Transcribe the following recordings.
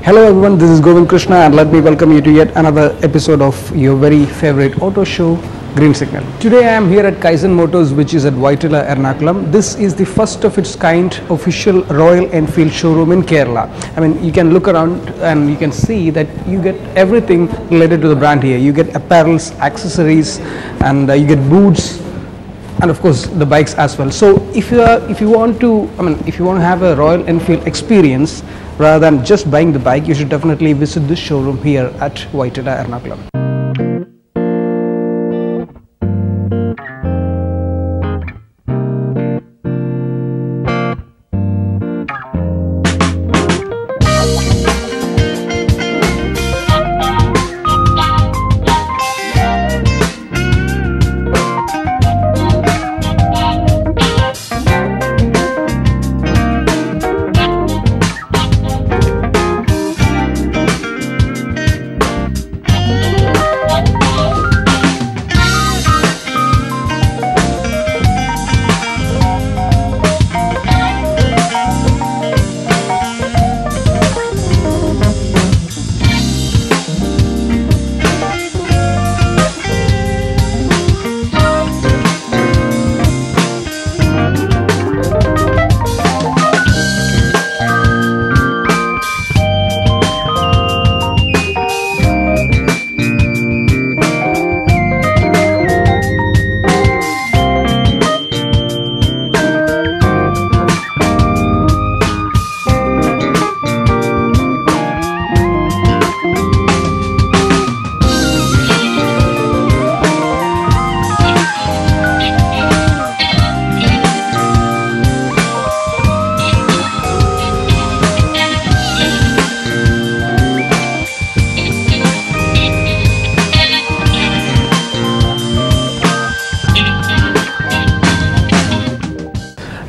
Hello everyone, this is Govind Krishna and let me welcome you to yet another episode of your very favorite auto show, Green Signal. Today I am here at Kaizen Motors, which is at Vaitila, Ernakulam. This is the first of its kind official Royal Enfield showroom in Kerala. I mean, you can look around and you can see that you get everything related to the brand here. You get apparels, accessories, and you get boots, and of course the bikes as well. So if you want to have a Royal Enfield experience rather than just buying the bike, you should definitely visit this showroom here at Vaitila, Ernakulam.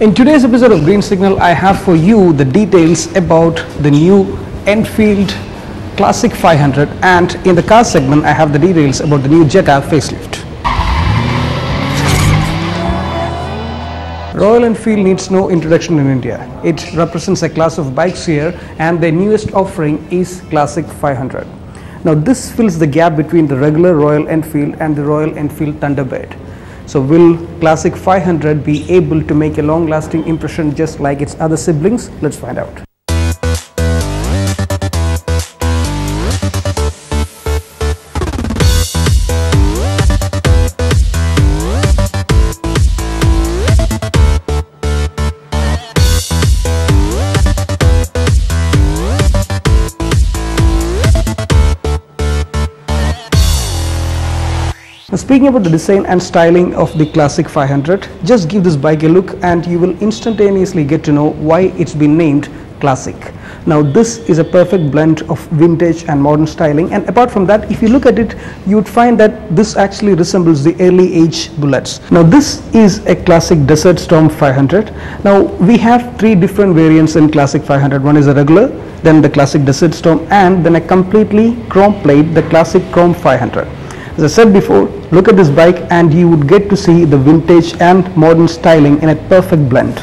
In today's episode of Green Signal, I have for you the details about the new Enfield Classic 500, and in the car segment I have the details about the new Jetta facelift. Royal Enfield needs no introduction in India. It represents a class of bikes here, and their newest offering is Classic 500. Now this fills the gap between the regular Royal Enfield and the Royal Enfield Thunderbird. So will Classic 500 be able to make a long-lasting impression just like its other siblings? Let's find out. Speaking about the design and styling of the Classic 500, just give this bike a look and you will instantaneously get to know why it's been named Classic. Now this is a perfect blend of vintage and modern styling, and apart from that, if you look at it, you would find that this actually resembles the early age bullets. Now this is a Classic Desert Storm 500. Now we have three different variants in Classic 500. One is a regular, then the Classic Desert Storm, and then a completely chrome plate, the Classic Chrome 500. As I said before, look at this bike and you would get to see the vintage and modern styling in a perfect blend.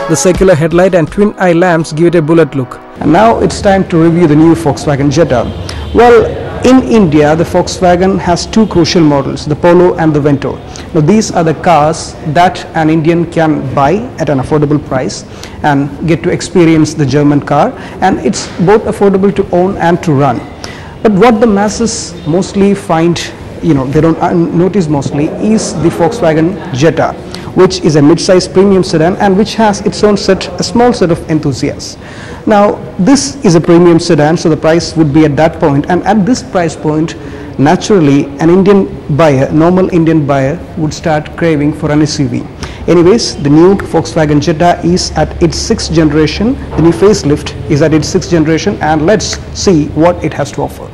The circular headlight and twin eye lamps give it a bullet look. And now it's time to review the new Volkswagen Jetta. Well, in India, the Volkswagen has two crucial models, the Polo and the Vento. Now these are the cars that an Indian can buy at an affordable price and get to experience the German car, and it's both affordable to own and to run. But what the masses mostly find, they don't notice mostly, is the Volkswagen Jetta, which is a mid-size premium sedan and which has its own a small set of enthusiasts. Now this is a premium sedan, so the price would be at that point, and at this price point, naturally an normal Indian buyer would start craving for an SUV. Anyways, the new Volkswagen Jetta is at its 6th generation, the new facelift is at its 6th generation, and let's see what it has to offer.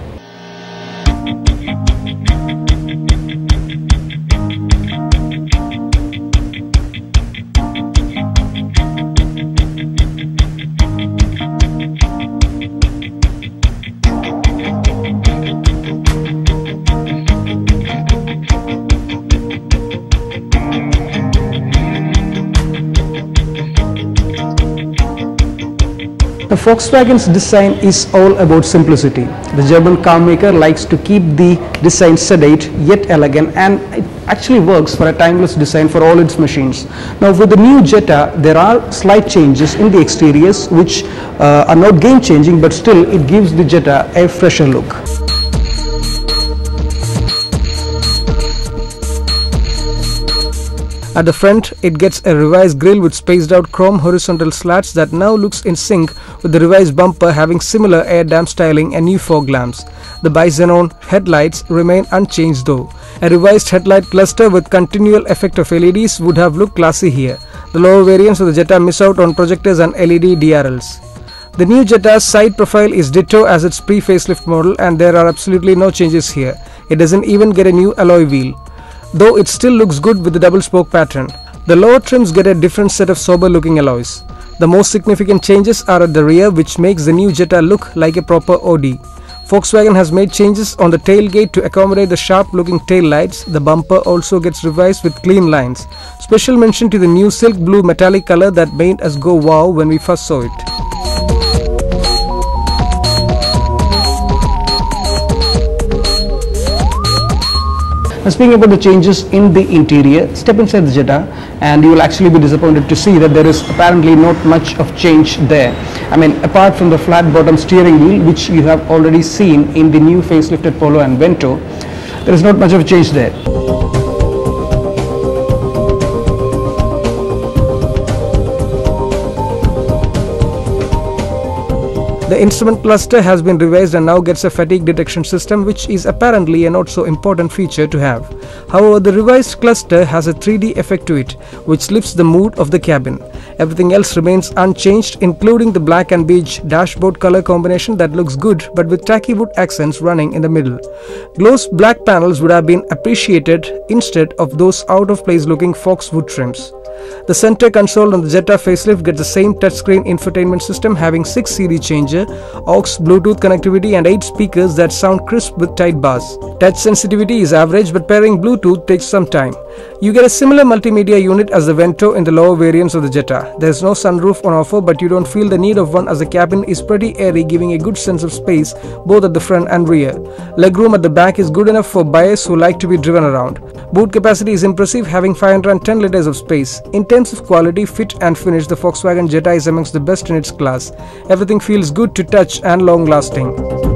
The Volkswagen's design is all about simplicity. The German car maker likes to keep the design sedate yet elegant, and it actually works for a timeless design for all its machines. Now with the new Jetta, there are slight changes in the exteriors which are not game changing, but still it gives the Jetta a fresher look. At the front, it gets a revised grille with spaced out chrome horizontal slats that now looks in sync with the revised bumper having similar air dam styling and new fog lamps. The bi-xenon headlights remain unchanged though. A revised headlight cluster with continual effect of LEDs would have looked classy here. The lower variants of the Jetta miss out on projectors and LED DRLs. The new Jetta's side profile is ditto as its pre-facelift model, and there are absolutely no changes here. It doesn't even get a new alloy wheel, though it still looks good with the double spoke pattern. The lower trims get a different set of sober looking alloys. The most significant changes are at the rear, which makes the new Jetta look like a proper OD. Volkswagen has made changes on the tailgate to accommodate the sharp looking tail lights. The bumper also gets revised with clean lines. Special mention to the new silk blue metallic color that made us go wow when we first saw it. Now speaking about the changes in the interior, step inside the Jetta and you will actually be disappointed to see that there is apparently not much of change there. I mean, apart from the flat bottom steering wheel, which you have already seen in the new facelifted Polo and Vento, there is not much of a change there. The instrument cluster has been revised and now gets a fatigue detection system, which is apparently a not so important feature to have. However, the revised cluster has a 3D effect to it, which lifts the mood of the cabin. Everything else remains unchanged, including the black and beige dashboard color combination that looks good but with tacky wood accents running in the middle. Gloss black panels would have been appreciated instead of those out of place looking fox wood trims. The center console on the Jetta facelift gets the same touchscreen infotainment system, having 6 CD changer, aux, Bluetooth connectivity and 8 speakers that sound crisp with tight bass. Touch sensitivity is average, but pairing Bluetooth takes some time. You get a similar multimedia unit as the Vento in the lower variants of the Jetta. There is no sunroof on offer, but you don't feel the need of one as the cabin is pretty airy, giving a good sense of space both at the front and rear. Legroom at the back is good enough for buyers who like to be driven around. Boot capacity is impressive, having 510 liters of space. In terms of quality, fit and finish, the Volkswagen Jetta is amongst the best in its class. Everything feels good to touch and long lasting.